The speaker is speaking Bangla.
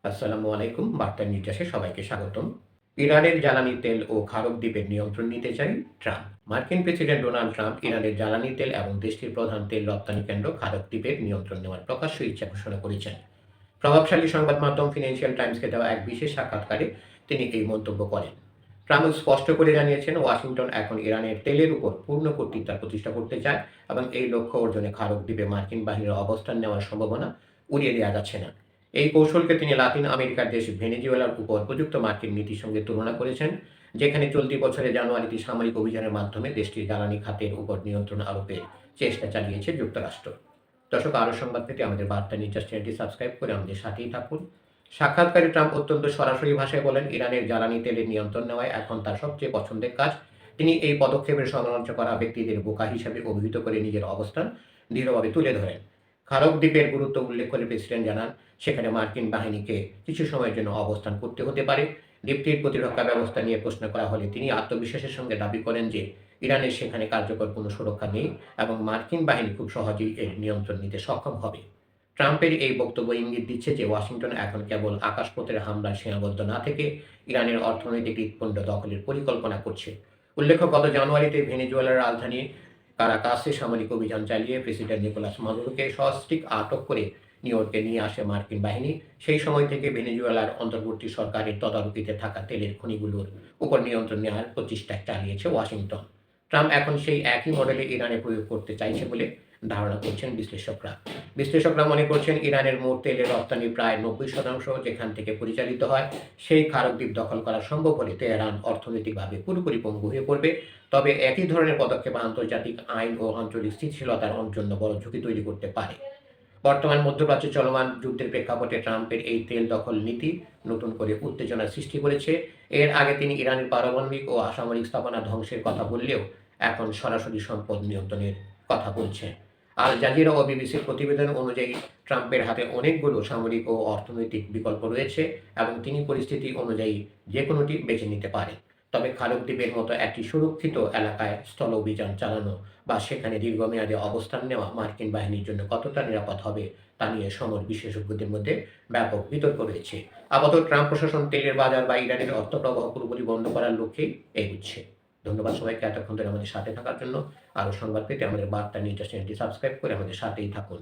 আসসালামু আলাইকুম। বার্তা নির্যাসে সবাইকে স্বাগতম। ইরানের জ্বালানি তেল ও খারক দ্বীপের নিয়ন্ত্রণ নিতে চাই ট্রাম্প। মার্কিন প্রেসিডেন্ট ডোনাল্ড ট্রাম্প ইরানের জ্বালানি তেল এবং দেশটির প্রধান তেল রপ্তানি কেন্দ্র খারক দ্বীপের নিয়ন্ত্রণ নেওয়ার প্রকাশ্য ইচ্ছা ঘোষণা করেছেন। প্রভাবশালী সংবাদ মাধ্যম ফিনান্সিয়াল টাইমসকে দেওয়া এক বিশেষ সাক্ষাৎকারে তিনি এই মন্তব্য করেন। ট্রাম্প স্পষ্ট করে জানিয়েছেন ওয়াশিংটন এখন ইরানের তেলের উপর পূর্ণ কর্তৃত্ব প্রতিষ্ঠা করতে চায় এবং এই লক্ষ্য অর্জনে খারক দ্বীপে মার্কিন বাহিনীর অবস্থান নেওয়ার সম্ভাবনা উড়িয়ে দেওয়া যাচ্ছে না। এই কৌশলকে তিনি লাতিন আমেরিকার দেশ ভেনেজুয়েলার উপর প্রযুক্ত মার্কিন নীতির সঙ্গে তুলনা করেছেন, যেখানে চলতি বছরের জানুয়ারিতে সামরিক অভিযানের মাধ্যমে দেশটির জ্বালানি খাতের উপর নিয়ন্ত্রণ আরোপের চেষ্টা চালিয়েছে যুক্তরাষ্ট্র। দর্শক, আরও সংবাদ পেতে আমাদের বার্তা নিউজ চ্যানেলটি সাবস্ক্রাইব করে আমাদের সাথেই থাকুন। সাক্ষাৎকারে ট্রাম্প অত্যন্ত সরাসরি ভাষায় বলেন, ইরানের জ্বালানি তেলের নিয়ন্ত্রণ নেওয়ায় এখন তার সবচেয়ে পছন্দের কাজ। তিনি এই পদক্ষেপের সমালোচনা করা ব্যক্তিদের বোকা হিসাবে অভিহিত করে নিজের অবস্থান দৃঢ়ভাবে তুলে ধরেন। খারক দ্বীপের গুরুত্ব উল্লেখ করে প্রেসিডেন্ট জানান, সেখানে মার্কিন বাহিনীকে কিছু সময়ের জন্য অবস্থান করতে হতে পারে। দ্বীপটির প্রতিরক্ষা ব্যবস্থা নিয়ে প্রশ্ন করা হলে তিনি আত্মবিশ্বাসের সঙ্গে দাবি করেন যে ইরানের সেখানে কার্যকর কোনো সুরক্ষা নেই এবং মার্কিন বাহিনী খুব সহজেই এর নিয়ন্ত্রণ নিতে সক্ষম হবে। ট্রাম্পের এই বক্তব্য ইঙ্গিত দিচ্ছে যে ওয়াশিংটন এখন কেবল আকাশপথের হামলায় সীমাবদ্ধ না থেকে ইরানের অর্থনৈতিক হৃৎপিণ্ড দখলের পরিকল্পনা করছে। উল্লেখ্য, গত জানুয়ারিতে ভেনেজুয়েলার রাজধানী কারাকাসে সামরিক অভিযান চালিয়ে প্রেসিডেন্ট নিকোলাস মাদুরোকে সস্ত্রীক আটক করে নিউ ইয়র্কে নিয়ে আসে মার্কিন বাহিনী। সেই সময় থেকে ভেনেজুয়েলার অন্তর্বর্তী সরকারের তদারকিতে থাকা তেলের খনিগুলোর উপর নিয়ন্ত্রণ নেওয়ার প্রচেষ্টা চালিয়েছে ওয়াশিংটন। ট্রাম্প এখন সেই একই মডেলে ইরানে প্রয়োগ করতে চাইছে বলে ধারণা করছেন বিশ্লেষকরা। বিশ্লেষকরা মনে করছেন, ইরানের মোট তেলের রপ্তানি প্রায় 90% যেখান থেকে পরিচালিত হয়, সেই খারক দ্বীপ দখল করা সম্ভব হলে তেহরান অর্থনৈতিকভাবে পুরোপুরি পঙ্গু হয়ে পড়বে। তবে একই ধরনের পদক্ষেপ আন্তর্জাতিক আইন ও আঞ্চলিক স্থিতিশীলতার জন্য বড় ঝুঁকি তৈরি করতে পারে। বর্তমান মধ্যপ্রাচ্যে চলমান যুদ্ধের প্রেক্ষাপটে ট্রাম্পের এই তেল দখল নীতি নতুন করে উত্তেজনার সৃষ্টি করেছে। এর আগে তিনি ইরানের পারমাণবিক ও অসামরিক স্থাপনা ধ্বংসের কথা বললেও এখন সরাসরি সম্পদ নিয়ন্ত্রণের কথা বলছেন। আল জাজিরা ও বিবিসির প্রতিবেদন অনুযায়ী ট্রাম্পের হাতে অনেকগুলো সামরিক ও অর্থনৈতিক বিকল্প রয়েছে এবং তিনি পরিস্থিতি অনুযায়ী যে কোনোটি বেছে নিতে পারেন। তবে খারক দ্বীপের মতো একটি সুরক্ষিত এলাকায় স্থল অভিযান চালানো বা সেখানে দীর্ঘমেয়াদে অবস্থান নেওয়া মার্কিন বাহিনীর জন্য কতটা নিরাপদ হবে তা নিয়ে সমর বিশেষজ্ঞদের মধ্যে ব্যাপক বিতর্ক রয়েছে। আপাতত ট্রাম্প প্রশাসন তেলের বাজার বা ইরানের অর্থ প্রবাহ পুরোপুরি বন্ধ করার লক্ষ্যেই এগুচ্ছে। ধন্যবাদ সবাইকে এতক্ষণ ধরে আমাদের সাথে থাকার জন্য। আরও সংবাদ পেতে আমাদের বার্তা নিউজ চ্যানেলটি সাবস্ক্রাইব করে আমাদের সাথেই থাকুন।